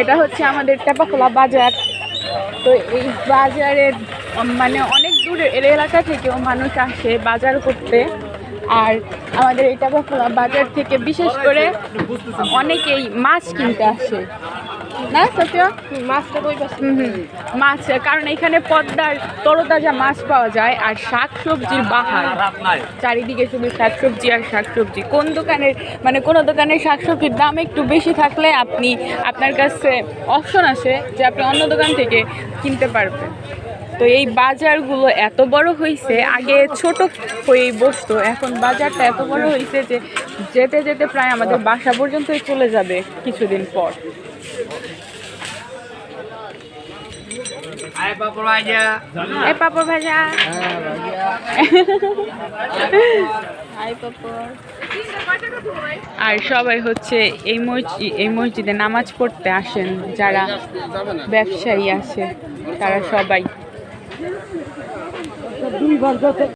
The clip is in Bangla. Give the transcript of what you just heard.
এটা হচ্ছে আমাদের টেপাখোলা বাজার। তো এই বাজারের মানে অনেক দূরের এলাকা থেকেও মানুষ আসে বাজার করতে। আর আমাদের এই টেপাখোলা বাজার থেকে বিশেষ করে অনেকেই মাছ কিনতে আসে, না সোফিয়া? মাছ, কারণ এখানে পদ্মার তরতাজা মাছ পাওয়া যায় আর শাক সবজির বাহার, চারিদিকে শুধু শাক সবজি আর শাক সবজি। কোন দোকানের মানে কোনো দোকানের শাক সবজির দাম একটু বেশি থাকলে আপনার কাছে অপশন আছে যে আপনি অন্য দোকান থেকে কিনতে পারবেন। তো এই বাজারগুলো এত বড় হয়েছে, আগে ছোট হয়েই বসতো, এখন বাজারটা এত বড় হয়েছে যে যেতে যেতে প্রায় আমাদের বাসা পর্যন্তই চলে যাবে কিছুদিন পর। পাপড় ভাজা, পাপড় ভাজা, আর সবাই হচ্ছে এই মসজিদে নামাজ পড়তে আসেন, যারা ব্যবসায়ী আছে তারা সবাই।